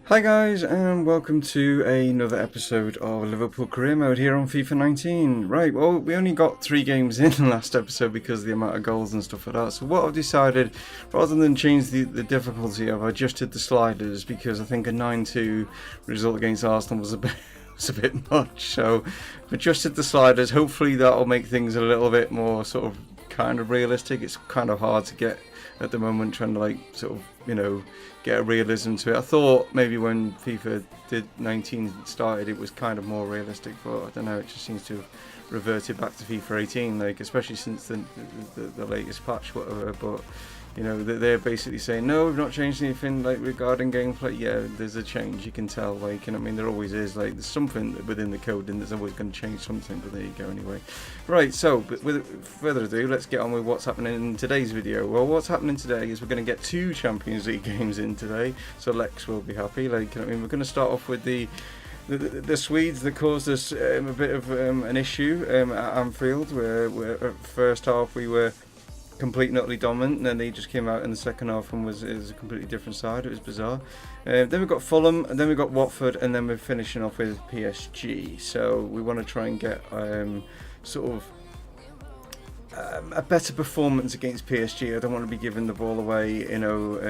Hi guys, and welcome to another episode of Liverpool Career Mode here on FIFA 19. Right, well, we only got 3 games in the last episode because of the amount of goals and stuff like that. So what I've decided, rather than change the difficulty, I've adjusted the sliders because I think a 9-2 result against Arsenal was a bit much. So I've adjusted the sliders. Hopefully that'll make things a little bit more sort of kind of realistic. It's kind of hard to get at the moment, trying to get a realism to it. I thought maybe when FIFA 19 started it was kind of more realistic, but I don't know, it just seems to have reverted back to FIFA 18, especially since the latest patch, whatever. But they're basically saying no, we've not changed anything regarding gameplay. Yeah, there's a change, you can tell, and I mean there always is, there's something within the code and there's always going to change something, but there you go anyway. Right, so with further ado, let's get on with what's happening in today's video. Well, what's happening today is we're going to get 2 Champions League games in today, so Lex will be happy. I mean, we're going to start off with the Swedes that caused us a bit of an issue at Anfield, where first half we were completely and utterly dominant, and then they just came out in the second half and it was a completely different side. It was bizarre. Then we've got Fulham, and then we've got Watford, and then we're finishing off with PSG. So we want to try and get a better performance against PSG. I don't want to be giving the ball away,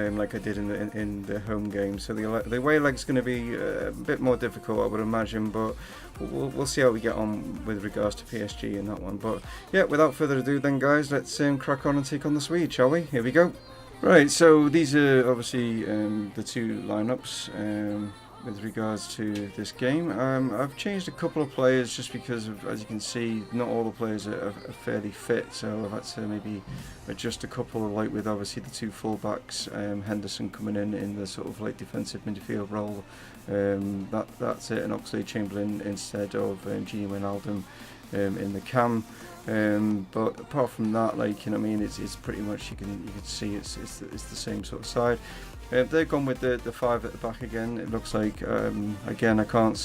like I did in the home game. So the away leg's going to be a bit more difficult, I would imagine, but we'll see how we get on with regards to PSG in that one. But yeah, without further ado then guys, let's crack on and take on the Swedes, shall we? Here we go. Right, so these are obviously the 2 lineups with regards to this game. I've changed a couple of players just because of, as you can see, not all the players are fairly fit, so I've had to maybe adjust a couple, with obviously the 2 fullbacks, Henderson coming in the sort of defensive midfield role. That's it, and Oxlade-Chamberlain instead of Gini Wijnaldum in the cam. But apart from that, I mean, it's pretty much, you can see it's the same sort of side. They've gone with the 5 at the back again. It looks like, again, I can't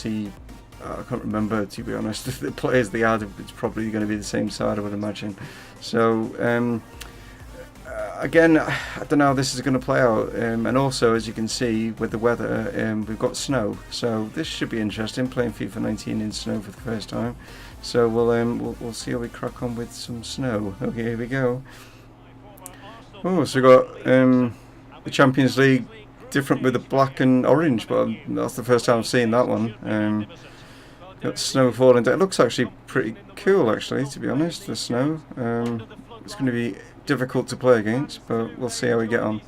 remember, to be honest, the players they had. It's probably going to be the same side, I would imagine. So again, I don't know how this is going to play out, and also, as you can see with the weather, we've got snow, so this should be interesting, playing FIFA 19 in snow for the first time. So we'll see how we crack on with some snow. Okay, here we go. Oh, so we got the Champions League different with the black and orange, but that's the first time I've seen that one. Got snow falling down. It looks actually pretty cool, actually, to be honest, the snow. It's going to be difficult to play against, but we'll see how we get on.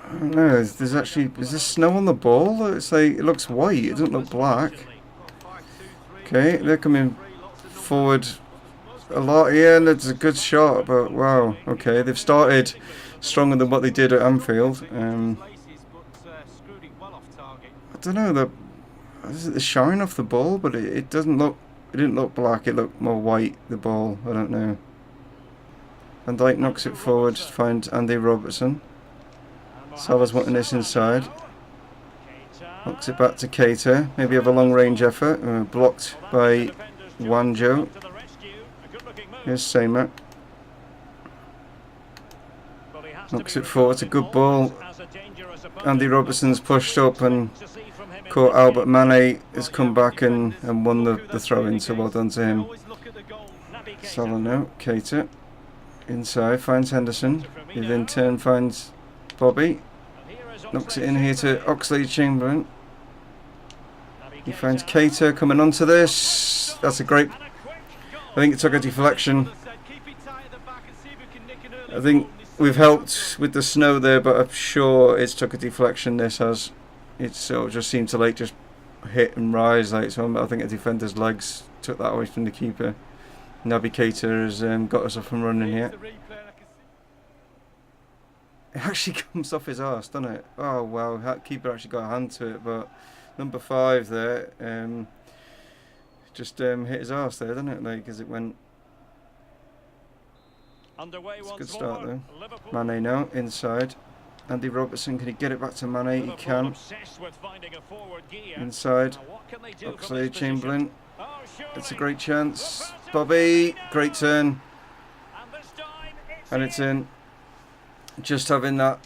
I don't know, is there snow on the ball? It looks white, it doesn't look black. Okay, they're coming forward a lot. Yeah, that's a good shot, but wow, okay, they've started stronger than what they did at Anfield. I don't know, the shine off the ball, but it didn't look black, it looked more white, the ball. I don't know. Van Dijk knocks it forward to find Andy Robertson. Salah's wanting this inside. Knocks it back to Keita. Maybe have a long range effort. Blocked by Wanjo. Here's Seymour. Knocks it forward. It's a good ball. Andy Robertson's pushed up and caught out, but Mane has come back and won the throw-in, so well done to him. Salah now. Keita. Inside, finds Henderson. He then turn finds Bobby. Knocks it in here to Oxlade-Chamberlain. He finds Keita coming onto this. That's a great... I think it took a deflection. I think we've helped with the snow there, but I'm sure it's took a deflection. This has. It sort of just seemed to just hit and rise. So I think a defender's legs took that away from the keeper. Naby Keita has got us up and running here. It actually comes off his arse, doesn't it? Oh wow, that keeper actually got a hand to it, but number 5 there just hit his arse there, didn't it? As it went. It's a good start though. Mane now inside. Andy Robertson, can he get it back to Mane? He can. Inside. Oxlade-Chamberlain. It's a great chance. Bobby, great turn. And it's in. Just having that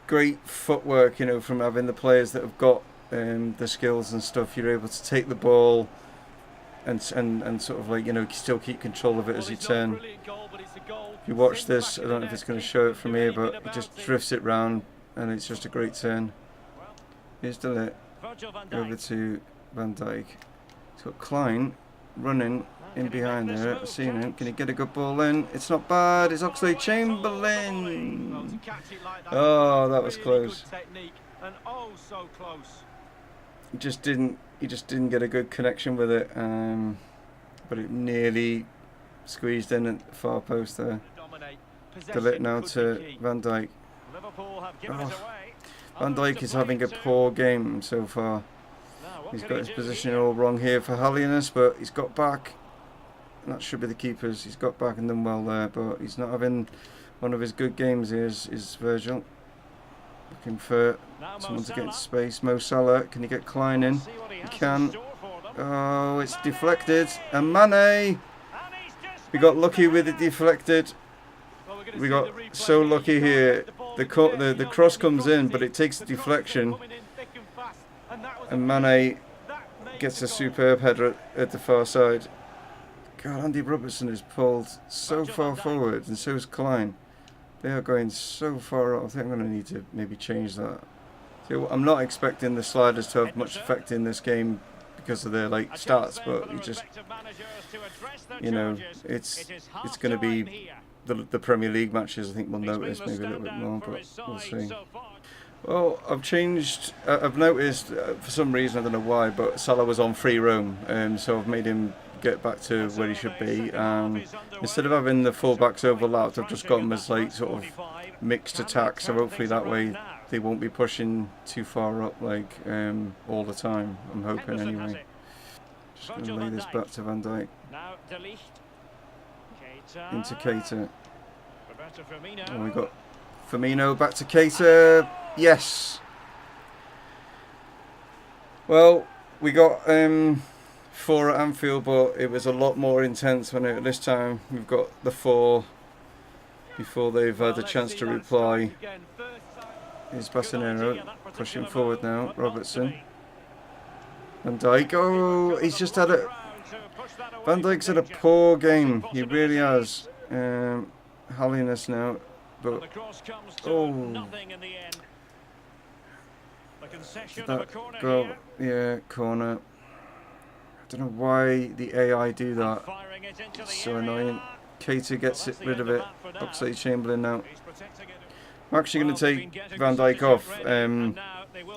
great footwork, you know, from having the players that have got the skills and stuff. You're able to take the ball and sort of like, you know, still keep control of it as you turn. If you watch this, I don't know if it's going to show it from here, but it just drifts it round and it's just a great turn. Here's Delit over to Van Dijk. He's got Klein running in behind there. I've seen him. Can he get a good ball in? It's not bad. It's Oxlade-Chamberlain. Oh, that was close. He just didn't get a good connection with it. But it nearly squeezed in at the far post there. Delit now to Van Dijk. Oh, Van Dijk is having a poor game so far. He's got his position all wrong here for Hallinas, but he's got back. That should be the keeper's. He's got back and done well there, but he's not having one of his good games here, is Virgil. Looking for someone to get into space. Mo Salah, can he get Klein in? He can. Oh, it's deflected. And Mane! We got lucky with it deflected. We got so lucky here. The cross comes in, but it takes the deflection. And Mane gets a superb header at the far side. God, Andy Robertson is pulled so far forward, and so is Klein. They are going so far up. I think I'm going to need to maybe change that. So I'm not expecting the sliders to have much effect in this game because of their like stats, but you just, you know, it's going to be the Premier League matches. I think we'll notice maybe a little bit more, but we'll see. Well, I've noticed for some reason, I don't know why, but Salah was on free roam, so I've made him get back to where he should be. Instead of having the full-backs overlapped, I've just got them as like sort of mixed attack, so hopefully that way they won't be pushing too far up like all the time. I'm hoping anyway. Just going to lay this back to Van Dijk. Into Keita. Oh, we got Firmino back to Keita. Yes. Well, we got 4 at Anfield, but it was a lot more intense when this time we've got the 4 before they've had a chance to reply. Here's Basanero pushing forward now. Robertson. Van Dijk. Oh, he's just had a... Van Dijk's had a poor game. He really has. Hallinas now. But... Oh... Did that go? Yeah, corner. I don't know why the AI do that. It's so annoying. Keita gets rid of it. Oxlade-Chamberlain now. I'm actually going to take Van Dijk off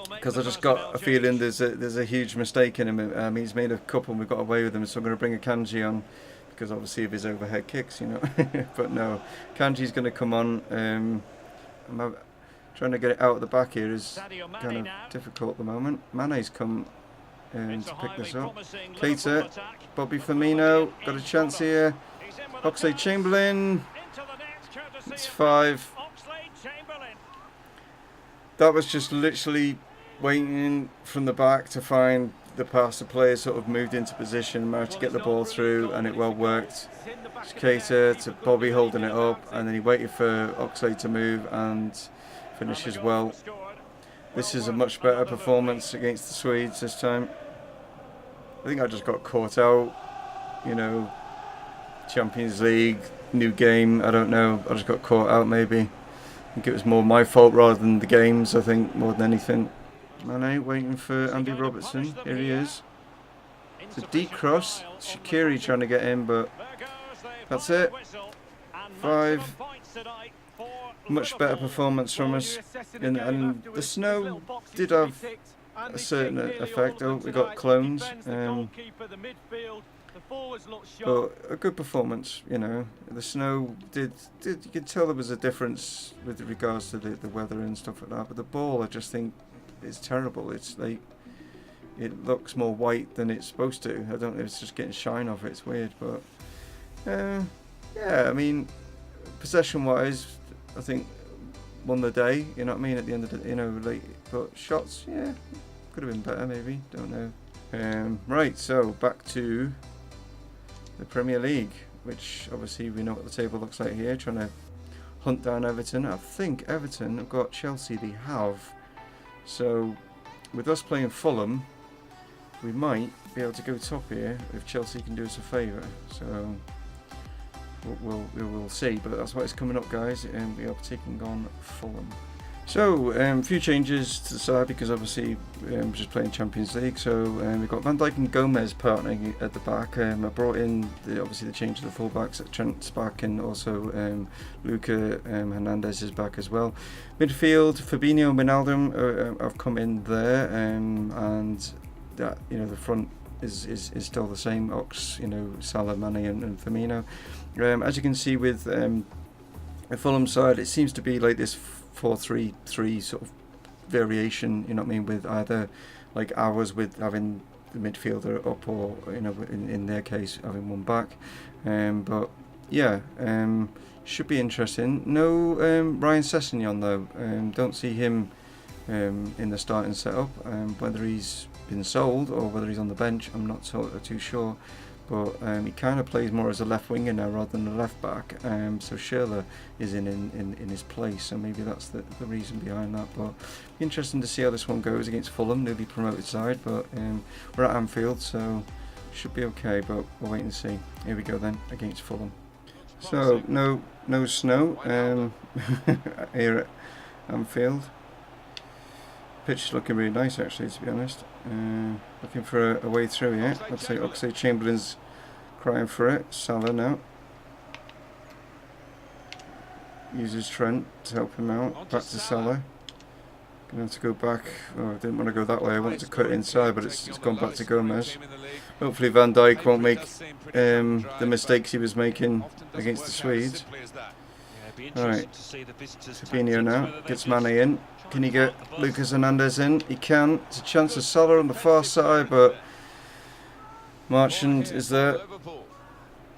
because I just got a feeling there's a huge mistake in him. He's made a couple and we've got away with him, so I'm going to bring a Kanji on because obviously of his overhead kicks, you know. But no, Kanji's going to come on. I'm trying to get it out at the back here is kind of difficult at the moment. Mane's come to pick this up. Keita, Bobby Firmino, got a chance here. Oxlade-Chamberlain. It's 5. That was just literally waiting from the back to find the pass. The player sort of moved into position, managed to get the ball through, and it well worked. It's Keita to Bobby holding it up, and then he waited for Oxlade to move and finishes well. This is a much better performance against the Swedes this time. I think I just got caught out, you know, Champions League, new game, I don't know, I just got caught out maybe. I think it was more my fault rather than the games, I think, more than anything. Mane waiting for Andy Robertson, here he is. It's a deep cross, Shaqiri trying to get in, but that's it. 5. Much better performance from us, and the snow did have a certain effect. Oh, we got clones, but a good performance, you know. The snow did you could tell there was a difference with regards to the weather and stuff like that, but the ball I just think is terrible. It's like it looks more white than it's supposed to. I don't know if it's just getting shine off it, it's weird, but yeah, I mean, possession wise I think won the day, you know what I mean, at the end of the, you know, like, but shots, yeah, could have been better maybe, don't know. Right, so back to the Premier League, which obviously we know what the table looks like here, trying to hunt down Everton. I think Everton have got Chelsea, they have. So with us playing Fulham, we might be able to go top here if Chelsea can do us a favour. So we'll see, but that's why it's coming up, guys, and we are taking on Fulham. So, a few changes to the side because obviously we're just playing Champions League. So we've got Van Dijk and Gomez partnering at the back. I brought in obviously the change of the fullbacks. Trent's back, and also Luca Hernandez is back as well. Midfield, Fabinho and Wijnaldum have come in there, and that, you know, the front is still the same. Ox, you know, Salah, Mane and Firmino. As you can see with the Fulham side, it seems to be like this 4-3-3 sort of variation, you know what I mean, with either like ours with having the midfielder up, or, you know, in their case having one back. But yeah, should be interesting. No Ryan Sessegnon though. Don't see him in the starting setup. Whether he's been sold or whether he's on the bench, I'm not too sure. But he kind of plays more as a left winger now rather than a left back. So Schürrle is in his place, so maybe that's the reason behind that. But interesting to see how this one goes against Fulham, newly promoted side. But we're at Anfield, so should be okay. But we'll wait and see. Here we go then, against Fulham. So no snow here at Anfield. Pitch is looking really nice, actually, to be honest. Looking for a way through here. Looks like Oxlade-Chamberlain's crying for it. Salah now uses Trent to help him out. Back to Salah. Gonna have to go back. Oh, I didn't want to go that way. I wanted to cut it inside, but it's gone back to Gomez. Hopefully Van Dijk won't make the mistakes he was making against the Swedes. Alright, Fabinho now gets Mane in. Can he get Lucas Hernandez in? He can. It's a chance of Salah on the far side, but Marchand is there.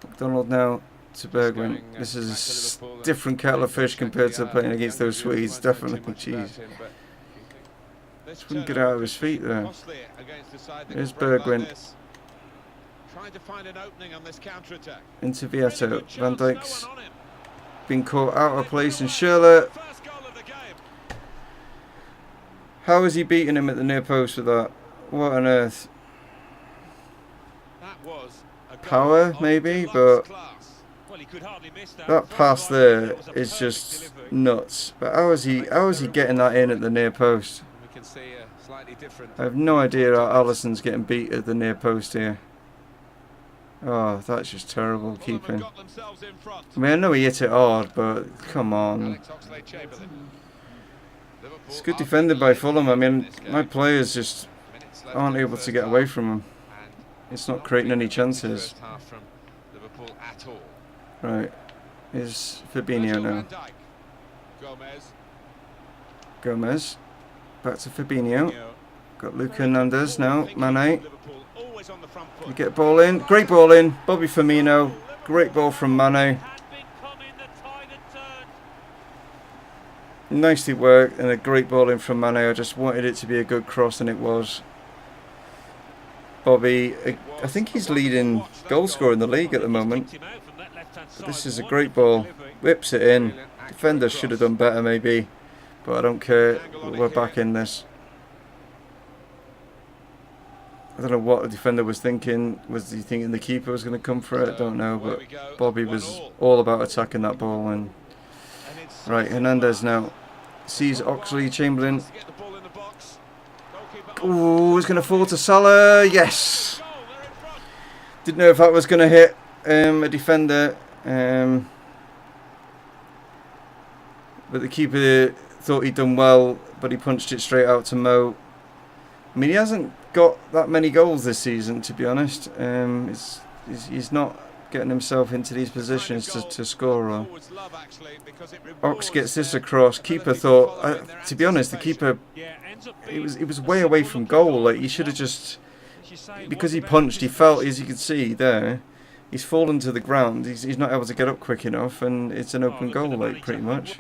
McDonald now to Bergwijn. This is a different kettle of fish compared to playing against those Swedes, definitely. Jeez. Just wouldn't get out of his feet there. Here's Bergwijn. Into Vieto. Van Dijk's been caught out of place, and Schürrle. How is he beating him at the near post with that? What on earth? Power, maybe, but that pass there is just nuts. But how is he getting that in at the near post? I have no idea how Alisson's getting beat at the near post here. Oh, that's just terrible keeping. I mean, I know he hit it hard, but come on. It's good defended by Fulham. I mean, my players just aren't able to get away from him. It's not creating any chances. Right, here's Fabinho now. Gomez. Back to Fabinho. Got Luca Hernandez now. Mane. You get ball in. Great ball in. Bobby Firmino. Great ball from Mane. Nicely worked, and a great ball in from Mane. I just wanted it to be a good cross, and it was. Bobby, I think he's leading goal scorer in the league at the moment. But this is a great ball. Whips it in. Defender should have done better maybe, but I don't care. We're back in this. I don't know what the defender was thinking. Was he thinking the keeper was going to come for it? I don't know, but Bobby was all about attacking that ball. And right, Hernandez now sees Oxlade-Chamberlain. Oh, it's going to fall to Salah. Yes. Didn't know if that was going to hit a defender. But the keeper thought he'd done well, but he punched it straight out to Mo. I mean, he hasn't got that many goals this season, to be honest. He's not getting himself into these positions to score on. Ox gets this across. Keeper thought, to be honest, the keeper, he was way away from goal. Like, he should have just, because he punched, he felt, as you can see there, he's fallen to the ground. He's not able to get up quick enough, and it's an open goal, like, pretty much.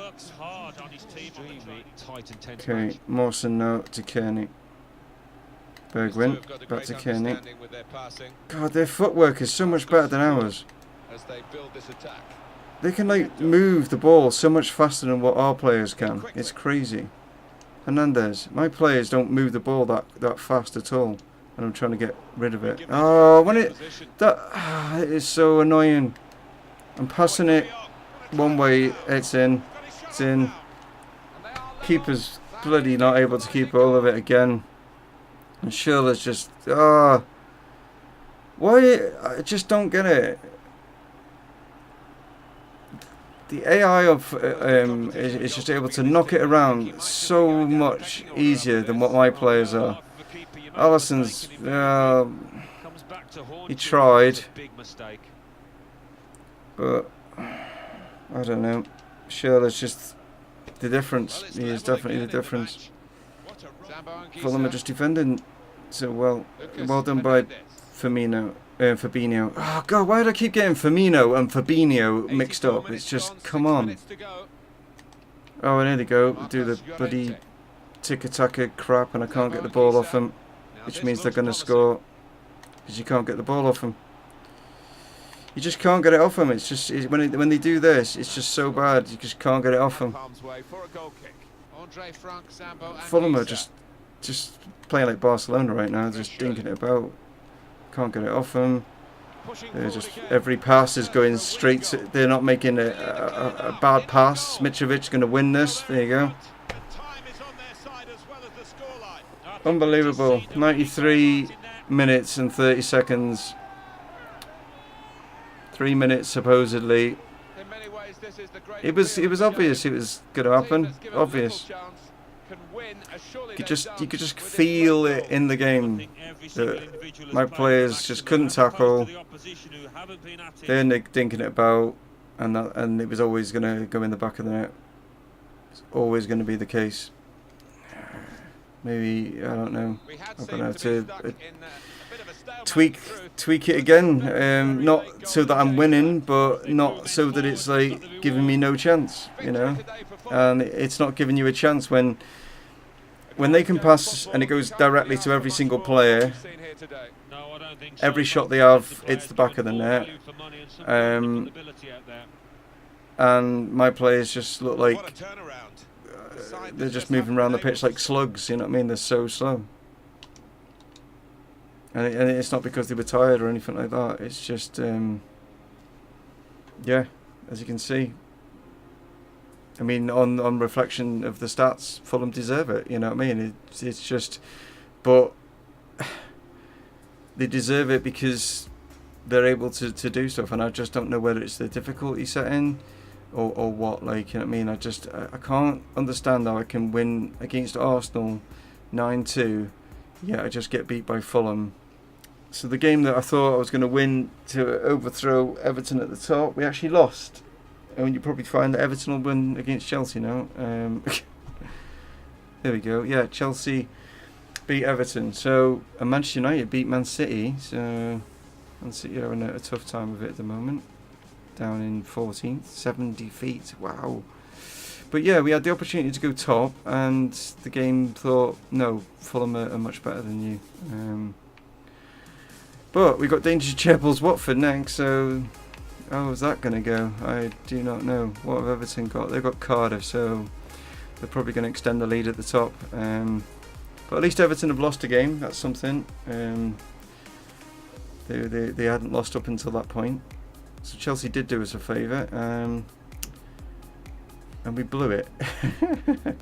Okay, Mawson now to Kearney. Bergwijn, back to Kearney. God, their footwork is so much better than ours. They can like move the ball so much faster than what our players can. It's crazy. Hernandez, my players don't move the ball that fast at all, and I'm trying to get rid of it. Oh, when it is so annoying. I'm passing it one way, it's in. It's in. Keeper's bloody not able to keep all of it again. And Schürrle's just why? I just don't get it. The AI of is just able to knock it around so much easier than what my players are. Alisson's he tried, but I don't know. Schürrle's just the difference. He is definitely the difference. Fulham are just defending so well. Well done by Fabinho. Oh god, why do I keep getting Firmino and Fabinho mixed up? It's just, come on. Oh, and there they go. Do the bloody tiki-taka crap, and I can't get the ball off them, which means they're going to score because you can't get the ball off them. You just can't get it off them. It's just when they do this, it's just so bad. You just can't get it off them. Fulham are just playing like Barcelona right now, just dinking it about. Can't get it off them. They're just, every pass is going straight to, they're not making a bad pass. Mitrovic's going to win this. There you go. Unbelievable. 93 minutes and 30 seconds. 3 minutes supposedly. It was obvious it was going to happen. Obvious. You could just feel it in the game that my players just couldn't tackle. They're dinking it about, and it was always going to go in the back of the net. It's always going to be the case. Maybe, I don't know. I'm going to have to tweak it again. Not so that I'm winning, but not so that it's like giving me no chance, you know. And it's not giving you a chance when they can pass and it goes directly to every single player. Every shot they have, it's the back of the net. And my players just look like they're just moving around the pitch like slugs, you know what I mean? They're so slow. And it's not because they were tired or anything like that. It's just, yeah, as you can see. I mean, on reflection of the stats, Fulham deserve it, you know what I mean? It's just, but they deserve it because they're able to do stuff, and I just don't know whether it's the difficulty setting or what, like, you know what I mean? I can't understand how I can win against Arsenal 9-2, yeah, I just get beat by Fulham. So the game that I thought I was going to win to overthrow Everton at the top, we actually lost. And you probably find that Everton will win against Chelsea now. There we go. Yeah, Chelsea beat Everton. So, and Manchester United beat Man City. So, Man City are having a tough time of it at the moment. Down in 14th. 7 defeats. Wow. But yeah, we had the opportunity to go top. And the game thought, no, Fulham are much better than you. But we got Danger Trebles Watford next. So, how's that going to go? I do not know. What have Everton got? They've got Cardiff, so they're probably going to extend the lead at the top. But at least Everton have lost a game. That's something. They hadn't lost up until that point. So Chelsea did do us a favour. And we blew it.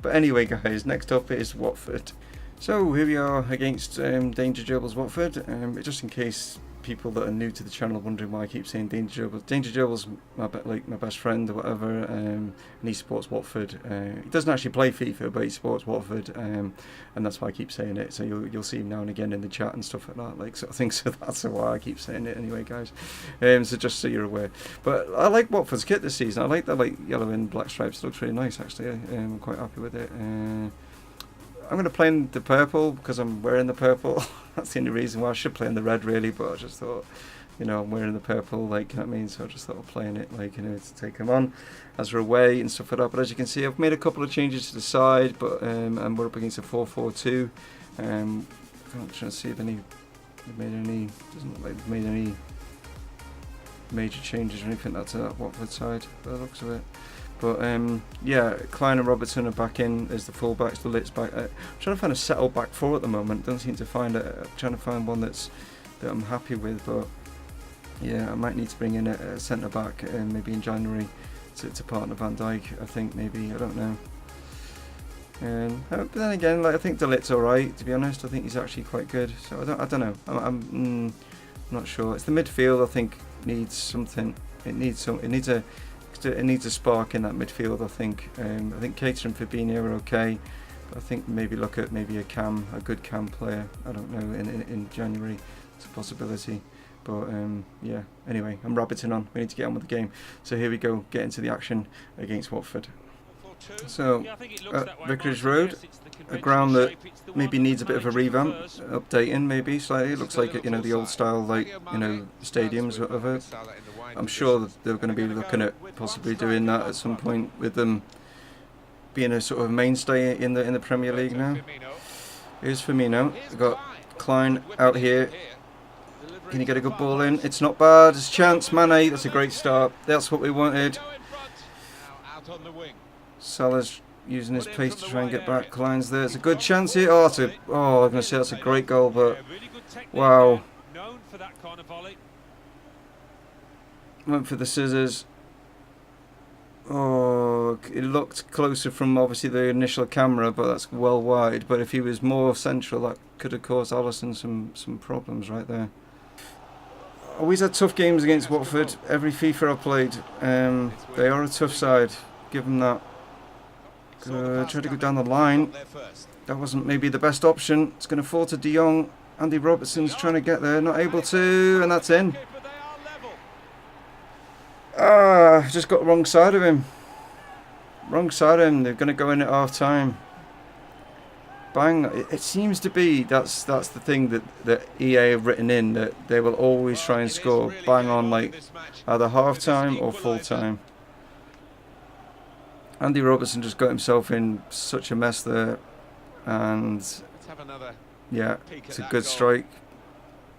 But anyway, guys, next up is Watford. So here we are against Danger Gerbils Watford. Just in case people that are new to the channel wondering why I keep saying Danger Gerbils. Danger Gerbils, my best friend or whatever, and he supports Watford. He doesn't actually play FIFA, but he supports Watford, and that's why I keep saying it. So you'll see him now and again in the chat and stuff like that, like sort of thing. So that's why I keep saying it anyway, guys. So just so you're aware. But I like Watford's kit this season. I like the yellow and black stripes. It looks really nice actually. I'm quite happy with it. I'm going to play in the purple because I'm wearing the purple. That's the only reason why. I should play in the red really, but I just thought, you know, I'm wearing the purple, like, you know what I mean? So I just thought of playing it, like, you know, to take them on as we're away and stuff like that. But as you can see, I've made a couple of changes to the side, but and we're up against a 4-4-2. I'm trying to see if doesn't look like they've made any major changes or anything that's at Watford side by the looks of it. But yeah, Klein and Robertson are back in as the fullbacks. The Lit's back. I'm trying to find a settled back four at the moment. Don't seem to find it. I'm trying to find one that I'm happy with. But yeah, I might need to bring in a centre back maybe in January to partner Van Dijk. I think maybe, I don't know. But then again, like, I think De Ligt's alright. To be honest, I think he's actually quite good. So I don't know. I'm not sure. It's the midfield. I think needs something. It needs a spark in that midfield. I think Keita and Fabinho are okay. But I think maybe look at maybe a good cam player. I don't know, in January. It's a possibility. But yeah. Anyway, I'm rabbiting on. We need to get on with the game. So here we go. Get into the action against Watford. So, Vicarage Road, a ground that maybe needs a bit of a revamp, updating maybe slightly. It looks like, you know, the old style, like, you know, stadiums or whatever. I'm sure that they're going to be looking at possibly doing that at some point, with them being a sort of mainstay in the Premier League now. Here's Firmino. We've got Klein out here. Can he get a good ball in? It's not bad. It's a chance. Mane, that's a great start. That's what we wanted. Salah's using his pace to try and get back. Klein's there. It's a good chance here. I'm going to say that's a great goal, but wow. Went for the scissors. Oh, it looked closer from obviously the initial camera, but that's well wide. But if he was more central, that could have caused Alisson some problems right there. Always had tough games against Watford. Every FIFA I've played, they are a tough side. Give them that. Tried to go down the line. That wasn't maybe the best option. It's going to fall to De Jong. Andy Robertson's trying to get there, not able to, and that's in. Just got the wrong side of him. Wrong side of him. They're going to go in at half time. Bang. It seems to be that's the thing that EA have written in, that they will always try and score bang on, like either half time or full time. Andy Robertson just got himself in such a mess there, and yeah, it's a good strike.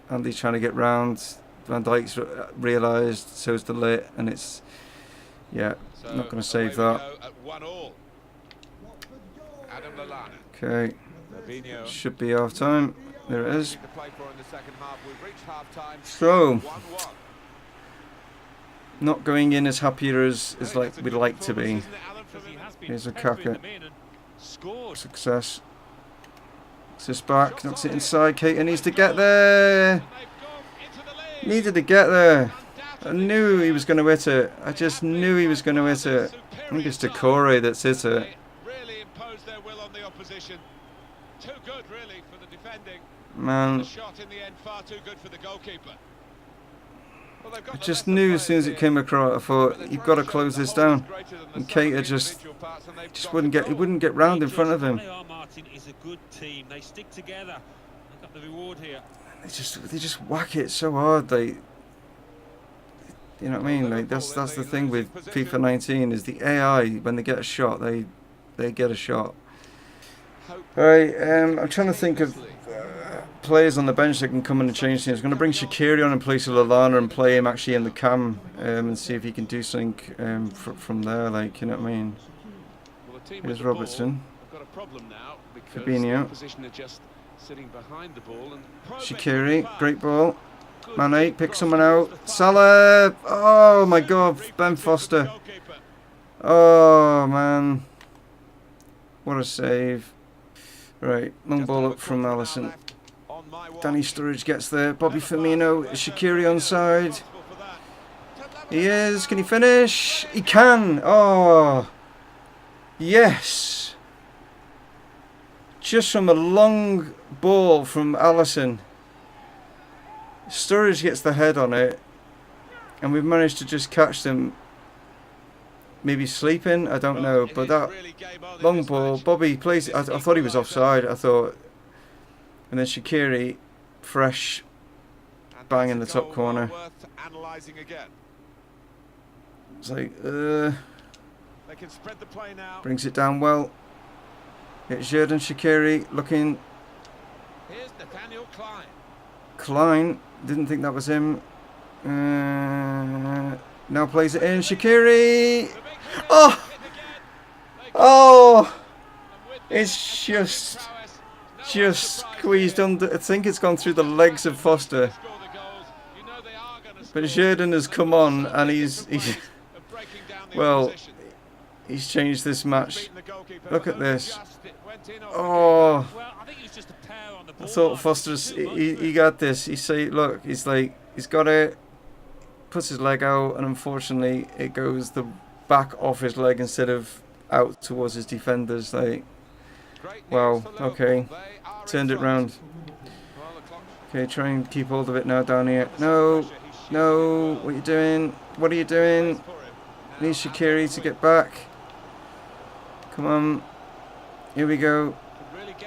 Andy's trying to get round. Van Dijk's realised, so's the Lit, and it's, yeah, not going to save that. Okay, should be half time. There it is. So, not going in as happier as like we'd like to be. Here's a Kaka. Success. Assist back, knocks it inside. Keita needs to get there. Needed to get there. I knew he was going to hit it. I just knew he was going to hit it. I think it's Decore that's hit it. Man. I just knew as soon as it came across, I thought, you've got to close this down. And Keita just wouldn't get round in front of him. They just whack it so hard. You know what I mean? Like that's the thing with FIFA 19 is the AI. When they get a shot, they get a shot. Alright, I'm trying to think of players on the bench that can come in and change things. I'm going to bring Shaqiri on in place of Lallana and play him actually in the cam and see if he can do something from there. Like, you know what I mean? Here's Robertson. Fabinho. Shaqiri, great ball. Mane, pick someone out. Salah! Oh my god, Ben Foster. Oh man. What a save. Right, long ball up from Alisson. Danny Sturridge gets there. Bobby Firmino. Shaqiri onside. He is. Can he finish? He can. Oh. Yes. Just from a long ball from Alisson. Sturridge gets the head on it. And we've managed to just catch them. Maybe sleeping. I don't know. But that long ball. Bobby plays it. I thought he was offside. I thought. And then Shaqiri, fresh, bang in the top corner. It's like, brings it down well. It's Xherdan Shaqiri looking. Klein, didn't think that was him. Now plays it in. Shaqiri. Oh! Oh! It's just squeezed under. I think it's gone through the legs of Foster. But Jordan has come on and he's well, he's changed this match. Look at this. Oh, I thought Foster's, he got this. He say, look, he's like, he's got it, puts his leg out, and unfortunately it goes the back off his leg instead of out towards his defenders. Like, wow, okay, turned it round. Okay, try and keep hold of it now down here. No, no, what are you doing? What are you doing? Need Shaqiri to get back. Come on. Here we go.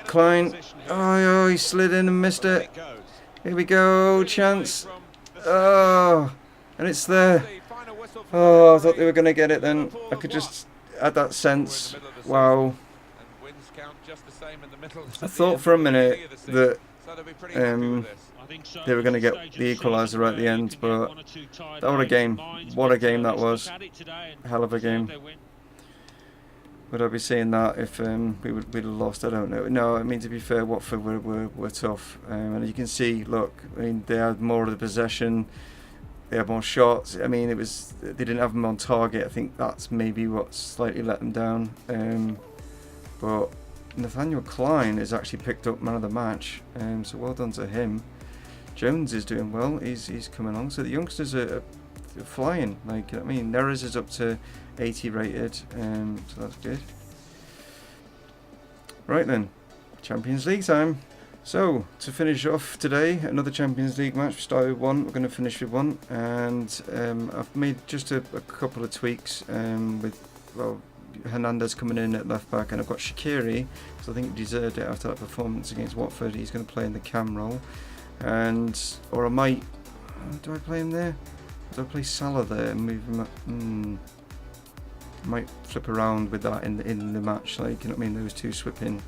Klein. Oh, he slid in and missed it. Here we go. Chance. Oh, and it's there. Oh, I thought they were going to get it then. I could just add that sense. Wow. I thought for a minute that they were going to get the equaliser right at the end, but that was a game. What a game that was. Hell of a game. Would I be saying that if we'd have lost? I don't know. No, I mean, to be fair, Watford were tough. And you can see, look, I mean, they had more of the possession. They had more shots. I mean, they didn't have them on target. I think that's maybe what slightly let them down. But Nathaniel Klein has actually picked up man of the match. So well done to him. Jones is doing well. He's coming along. So the youngsters are flying. Like, I mean, Neres is up to 80 rated. So that's good. Right then, Champions League time. So to finish off today, another Champions League match. We started with one. We're going to finish with one, and I've made just a couple of tweaks with Hernandez coming in at left back, and I've got Shaqiri, because I think he deserved it after that performance against Watford. He's going to play in the cam role, or I might. Do I play him there? Do I play Salah there and move him up? Might flip around with that in the match, like, you know what I mean? Those two swapping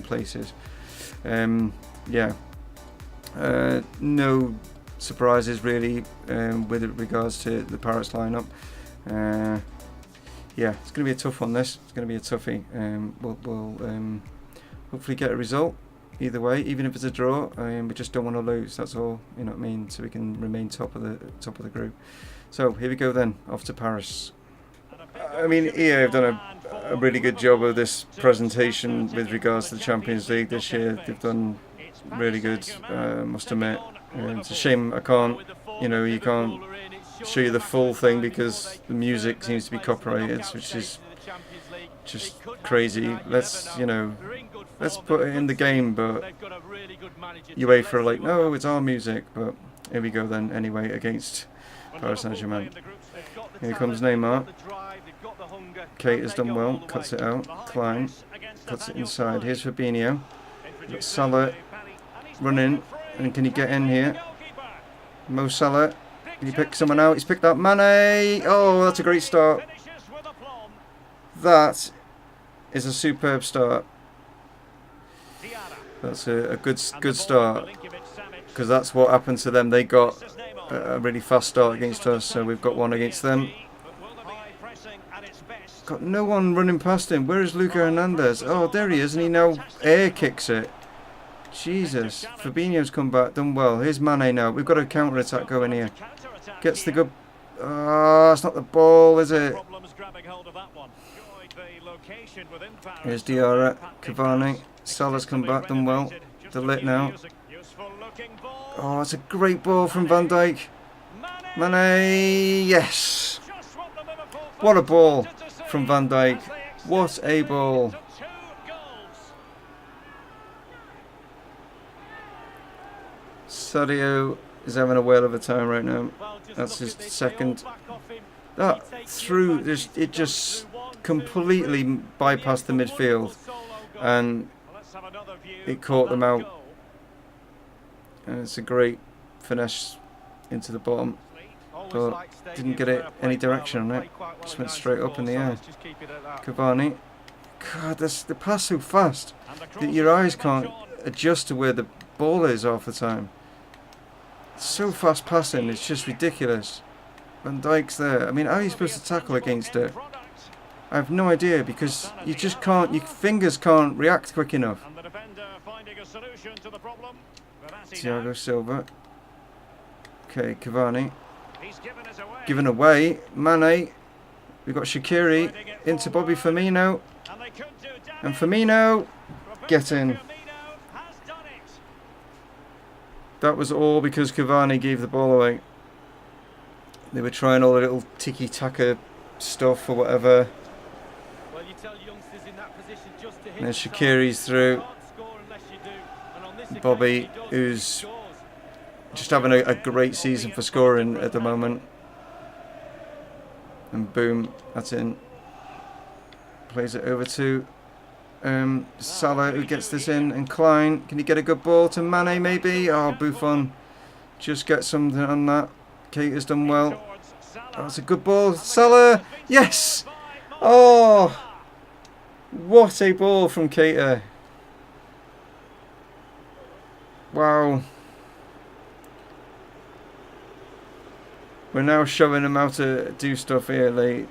places. Yeah. No surprises really with regards to the Pirates lineup. Yeah, it's going to be a tough one. It's going to be a toughie. We'll hopefully get a result either way, even if it's a draw. We just don't want to lose. That's all. You know what I mean? So we can remain top of the group. So here we go then. Off to Paris. I mean, EA have done a really good job of this presentation with regards to the Champions League this year. They've done really good, must admit. It's a shame you can't show you the full thing because the music seems to be copyrighted, which is just crazy. Let's put it in the game, but UEFA are like, no, it's our music. But here we go then, anyway, against Paris Saint-Germain. Here comes Neymar. Kate has done well, cuts it out. Klein cuts it inside. Here's Fabinho. Got Salah running, and can he get in here? Mo Salah. Can he pick someone out? He's picked out Mane. Oh, that's a great start. That is a superb start. That's a good start, because that's what happened to them. They got a really fast start against us, so we've got one against them. Got no one running past him. Where is Luca Hernandez? Oh, there he is, and he now air kicks it. Jesus. Fabinho's come back, done well. Here's Mane now. We've got a counter-attack going here. Gets the good... Oh, it's not the ball, is it? Here's Diarra. Cavani. Salah's come back, done well. They're lit now. Oh, it's a great ball from Van Dijk. Mane, yes! What a ball from Van Dijk. What a ball. Sadio is having a whale of a time right now. That's his second. That through, it just completely bypassed the midfield, and it caught them out. And it's a great finesse into the bottom, but didn't get it any direction on it. Just went straight up in the air. Cavani. God, the pass so fast that your eyes can't adjust to where the ball is half the time. so fast passing, it's just ridiculous. Van Dijk's there. I mean, how are you supposed to tackle against it? I have no idea, because you just can't, your fingers can't react quick enough. Thiago Silva. Okay, Cavani. Given away. Mane. We've got Shaqiri into Bobby Firmino. And Firmino, get in. That was all because Cavani gave the ball away. They were trying all the little tiki-taka stuff or whatever. And then Shaqiri's through. Bobby, who's just having a great season for scoring at the moment. And boom, that's in. Plays it over to Salah, who gets this in. And Klein, can he get a good ball to Mane maybe? Oh, Buffon just get something on that. Keita's done well. Oh, that's a good ball. Salah, yes! Oh, what a ball from Keita. Wow. We're now showing him how to do stuff here, like.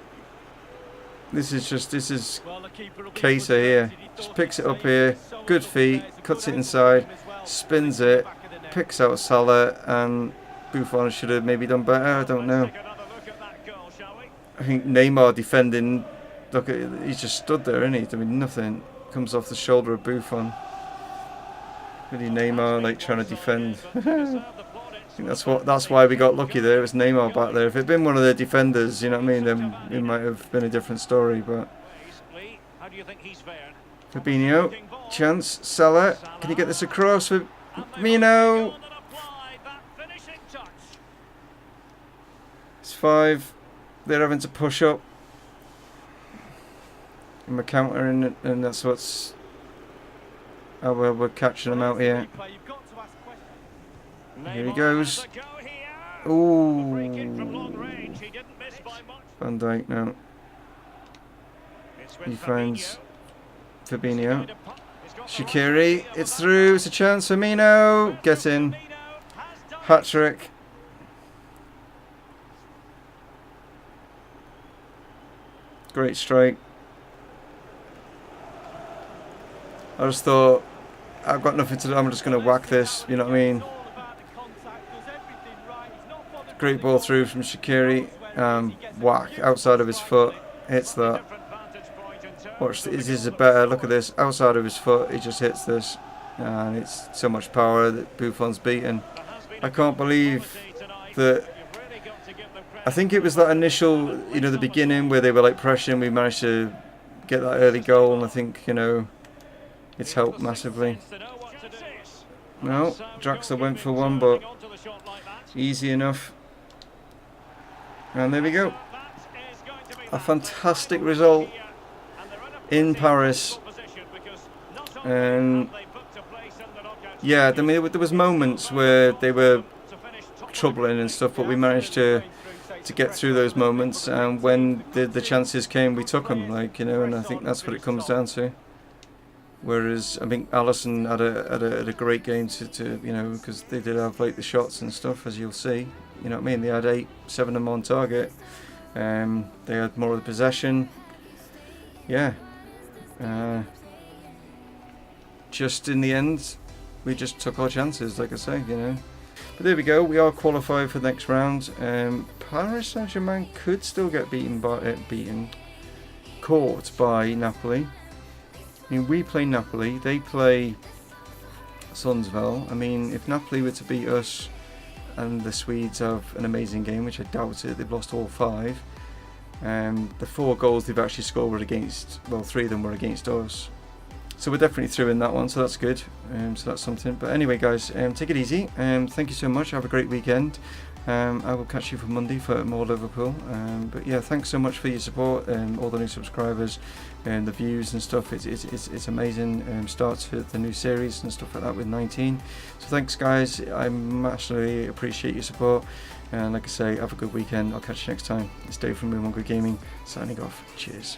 This is Keita here. Just picks it up here. Good feet. Cuts it inside. Spins it. Picks out Salah. And Buffon should have maybe done better. I don't know. I think Neymar defending. Look, he's just stood there, isn't he? Doing nothing. Comes off the shoulder of Buffon. Really Neymar like trying to defend. I think that's why we got lucky there. It was Neymar back there. If it had been one of the defenders, you know what I mean, then it might have been a different story. But Fabinho, chance, Salah, can you get this across for Firmino? It's 5. They're having to push up. And we're countering, and that's what's how we're catching them out here. Here he goes. Ooh. Van Dijk now. He finds Fabinho. Shaqiri. It's through. It's a chance. Firmino. Get in. Hat-trick. Great strike. I just thought, I've got nothing to do. I'm just going to whack this. You know what I mean? Great ball through from Shaqiri. Whack outside of his foot. Hits that. Watch, this is a better. Look at this. Outside of his foot, he just hits this. And it's so much power that Buffon's beaten. I can't believe that. I think it was that initial, the beginning where they were like pressuring. We managed to get that early goal, and I think, it's helped massively. No, Draxler went for one, but easy enough. And there we go. A fantastic result in Paris. And yeah, I mean, there was moments where they were troubling and stuff, but we managed to get through those moments. And when the chances came, we took them, and I think that's what it comes down to. Whereas I think Alisson had a great game to because they did have the shots and stuff, as you'll see. You know what I mean? They had 7 of them on target. They had more of the possession. Yeah. Just in the end, we just took our chances, like I say, But there we go. We are qualified for the next round. Paris Saint-Germain could still get caught by Napoli. I mean, we play Napoli, they play Sundsvall. I mean, if Napoli were to beat us and the Swedes have an amazing game, which I doubt it, they've lost all 5. The 4 goals they've actually scored were against, 3 of them were against us. So we're definitely through in that one, so that's good. So that's something. But anyway, guys, take it easy. Thank you so much. Have a great weekend. I will catch you for Monday for more Liverpool. But yeah, thanks so much for your support and all the new subscribers and the views and stuff. It's amazing. Start to the new series and stuff like that with 19. So thanks, guys. I massively appreciate your support. And like I say, have a good weekend. I'll catch you next time. It's Dave from Mumongu Gaming signing off. Cheers.